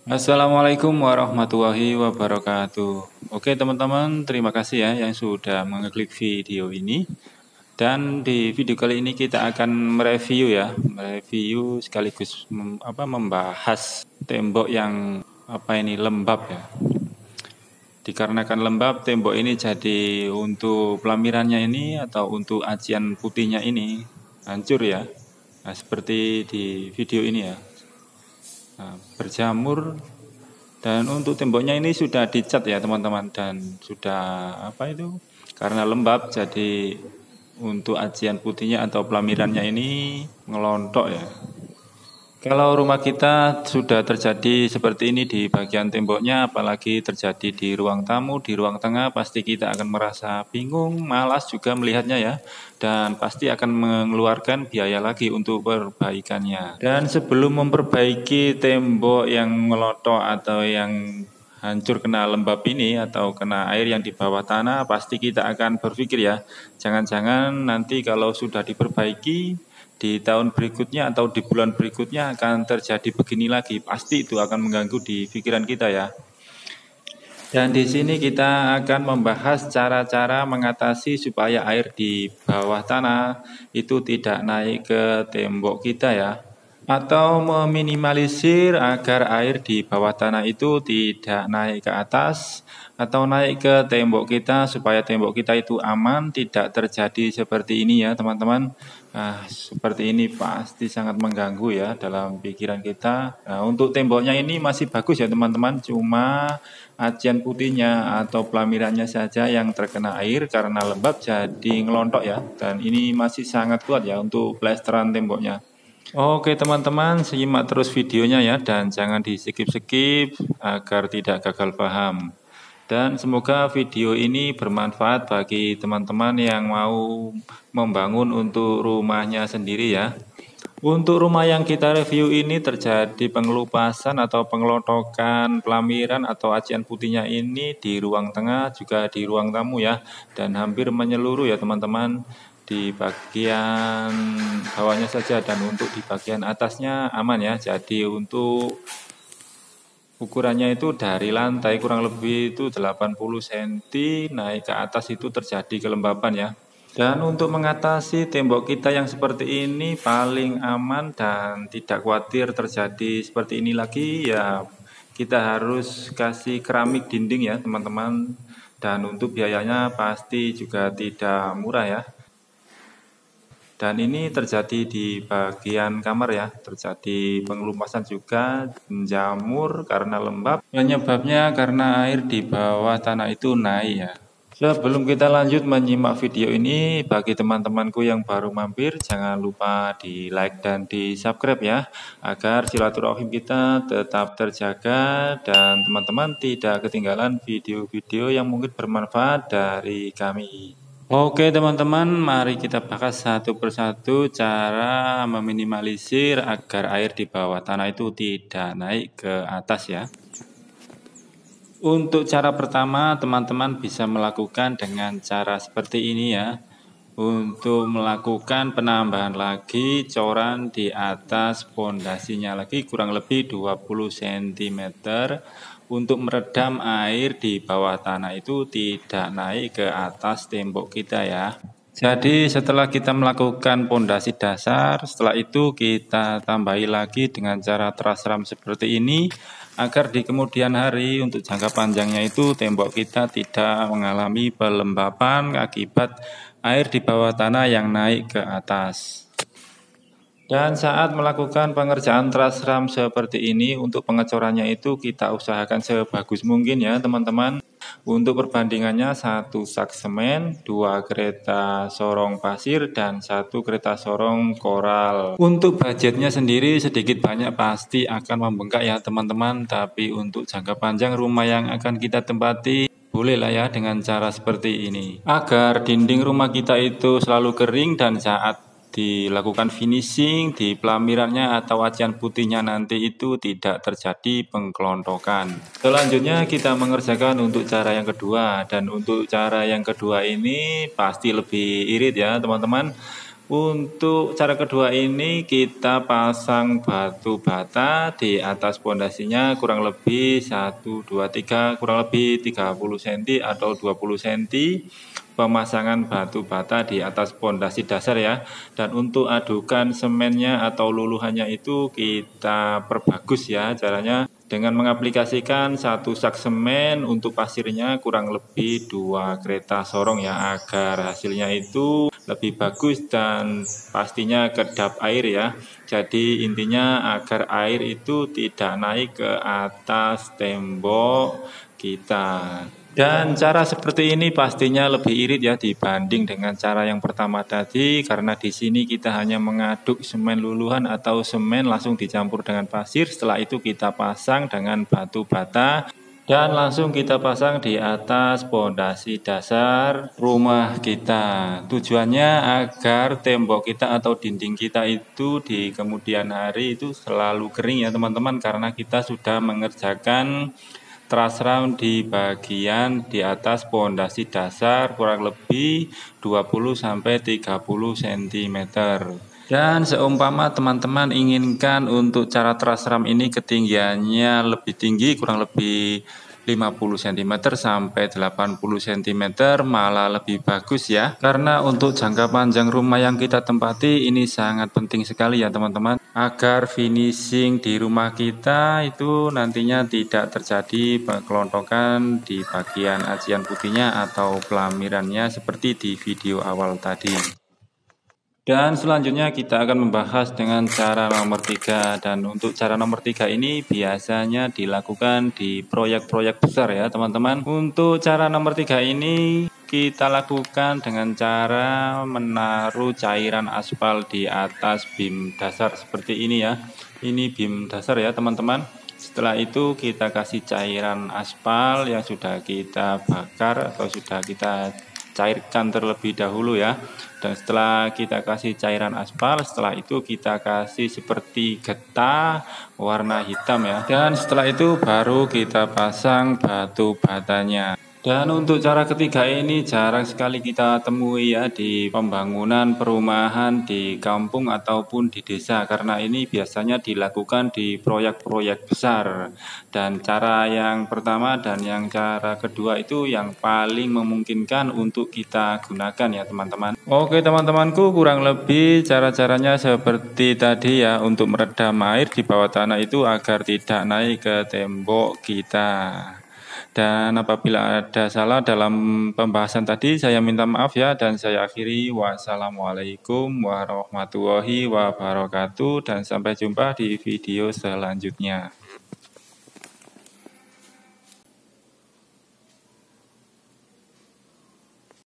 Assalamualaikum warahmatullahi wabarakatuh. Oke teman-teman, terima kasih ya yang sudah mengeklik video ini. Dan di video kali ini kita akan mereview sekaligus membahas tembok yang lembab ya. Dikarenakan lembab, tembok ini jadi untuk pelamirannya ini atau untuk acian putihnya ini hancur ya. Nah, seperti di video ini ya. Nah, berjamur. Dan untuk temboknya ini sudah dicat ya teman-teman, dan sudah karena lembab jadi untuk acian putihnya atau pelamirannya ini ngelontok ya. Kalau rumah kita sudah terjadi seperti ini di bagian temboknya, apalagi terjadi di ruang tamu, di ruang tengah, pasti kita akan merasa bingung, malas juga melihatnya ya. Dan pasti akan mengeluarkan biaya lagi untuk perbaikannya. Dan sebelum memperbaiki tembok yang melontok atau yang hancur kena lembab ini atau kena air yang di bawah tanah, pasti kita akan berpikir ya, jangan-jangan nanti kalau sudah diperbaiki di tahun berikutnya atau di bulan berikutnya akan terjadi begini lagi. Pasti itu akan mengganggu di pikiran kita ya. Dan di sini kita akan membahas cara-cara mengatasi supaya air di bawah tanah itu tidak naik ke tembok kita ya. Atau meminimalisir agar air di bawah tanah itu tidak naik ke atas atau naik ke tembok kita supaya tembok kita itu aman, tidak terjadi seperti ini ya teman-teman. Seperti ini pasti sangat mengganggu ya dalam pikiran kita. Nah, untuk temboknya ini masih bagus ya teman-teman, cuma acian putihnya atau pelamirannya saja yang terkena air karena lembab jadi ngelontok ya. Dan ini masih sangat kuat ya untuk plesteran temboknya. Oke teman-teman, simak terus videonya ya, dan jangan di skip-skip agar tidak gagal paham. Dan semoga video ini bermanfaat bagi teman-teman yang mau membangun untuk rumahnya sendiri ya. Untuk rumah yang kita review ini terjadi pengelupasan atau pengelontokan pelamiran atau acian putihnya ini di ruang tengah juga di ruang tamu ya. Dan hampir menyeluruh ya teman-teman, di bagian bawahnya saja, dan untuk di bagian atasnya aman ya. Jadi untuk ukurannya itu dari lantai kurang lebih itu 80 cm naik ke atas itu terjadi kelembapan ya. Dan untuk mengatasi tembok kita yang seperti ini paling aman dan tidak khawatir terjadi seperti ini lagi ya, kita harus kasih keramik dinding ya teman-teman. Dan untuk biayanya pasti juga tidak murah ya. Dan ini terjadi di bagian kamar ya, terjadi pengelupasan juga, menjamur karena lembab. Penyebabnya karena air di bawah tanah itu naik ya. Sebelum kita lanjut menyimak video ini, bagi teman-temanku yang baru mampir, jangan lupa di like dan di subscribe ya, agar silaturahim kita tetap terjaga dan teman-teman tidak ketinggalan video-video yang mungkin bermanfaat dari kami. Oke teman-teman, mari kita bahas satu persatu cara meminimalisir agar air di bawah tanah itu tidak naik ke atas ya. Untuk cara pertama, teman-teman bisa melakukan dengan cara seperti ini ya. Untuk melakukan penambahan lagi coran di atas pondasinya lagi kurang lebih 20 cm untuk meredam air di bawah tanah itu tidak naik ke atas tembok kita ya. Jadi setelah kita melakukan pondasi dasar, setelah itu kita tambahi lagi dengan cara truss ram seperti ini agar di kemudian hari untuk jangka panjangnya itu tembok kita tidak mengalami pelembapan akibat air di bawah tanah yang naik ke atas. Dan saat melakukan pengerjaan truss ram seperti ini, untuk pengecorannya itu kita usahakan sebagus mungkin ya teman-teman. Untuk perbandingannya 1 sak semen, 2 kereta sorong pasir, dan 1 kereta sorong koral. Untuk budgetnya sendiri sedikit banyak pasti akan membengkak ya teman-teman. Tapi untuk jangka panjang rumah yang akan kita tempati, bolehlah ya dengan cara seperti ini. Agar dinding rumah kita itu selalu kering dan saat dilakukan finishing di pelamirannya atau acian putihnya nanti itu tidak terjadi pengkelontokan. Selanjutnya kita mengerjakan untuk cara yang kedua, dan untuk cara yang kedua ini pasti lebih irit ya teman-teman. Untuk cara kedua ini kita pasang batu bata di atas pondasinya kurang lebih 1, 2, 3, kurang lebih 30 cm atau 20 cm pemasangan batu bata di atas pondasi dasar ya. Dan untuk adukan semennya atau luluhannya itu kita perbagus ya caranya dengan mengaplikasikan 1 sak semen untuk pasirnya kurang lebih 2 kereta sorong ya, agar hasilnya itu lebih bagus dan pastinya kedap air ya. Jadi intinya agar air itu tidak naik ke atas tembok kita. Dan cara seperti ini pastinya lebih irit ya dibanding dengan cara yang pertama tadi, karena di sini kita hanya mengaduk semen luluhan atau semen langsung dicampur dengan pasir. Setelah itu kita pasang dengan batu bata dan langsung kita pasang di atas pondasi dasar rumah kita. Tujuannya agar tembok kita atau dinding kita itu di kemudian hari itu selalu kering ya teman-teman, karena kita sudah mengerjakan truss round di bagian di atas pondasi dasar kurang lebih 20-30 cm. Dan seumpama teman-teman inginkan untuk cara truss round ini ketinggiannya lebih tinggi, kurang lebih 50 cm sampai 80 cm, malah lebih bagus ya. Karena untuk jangka panjang rumah yang kita tempati ini sangat penting sekali ya teman-teman, agar finishing di rumah kita itu nantinya tidak terjadi kelontokan di bagian acian putihnya atau pelamirannya seperti di video awal tadi. Dan selanjutnya kita akan membahas dengan cara nomor 3. Dan untuk cara nomor 3 ini biasanya dilakukan di proyek-proyek besar ya teman-teman. Untuk cara nomor 3 ini kita lakukan dengan cara menaruh cairan aspal di atas bim dasar seperti ini ya. Ini bim dasar ya teman-teman. Setelah itu kita kasih cairan aspal yang sudah kita bakar atau sudah kita cairkan terlebih dahulu ya. Dan setelah kita kasih cairan aspal, setelah itu kita kasih seperti getah warna hitam ya. Dan setelah itu baru kita pasang batu batanya. Dan untuk cara ketiga ini jarang sekali kita temui ya di pembangunan perumahan di kampung ataupun di desa, karena ini biasanya dilakukan di proyek-proyek besar. Dan cara yang pertama dan yang cara kedua itu yang paling memungkinkan untuk kita gunakan ya teman-teman. Oke teman-temanku, kurang lebih cara-caranya seperti tadi ya, untuk meredam air di bawah tanah itu agar tidak naik ke tembok kita. Dan apabila ada salah dalam pembahasan tadi, saya minta maaf ya, dan saya akhiri. Wassalamualaikum warahmatullahi wabarakatuh, dan sampai jumpa di video selanjutnya.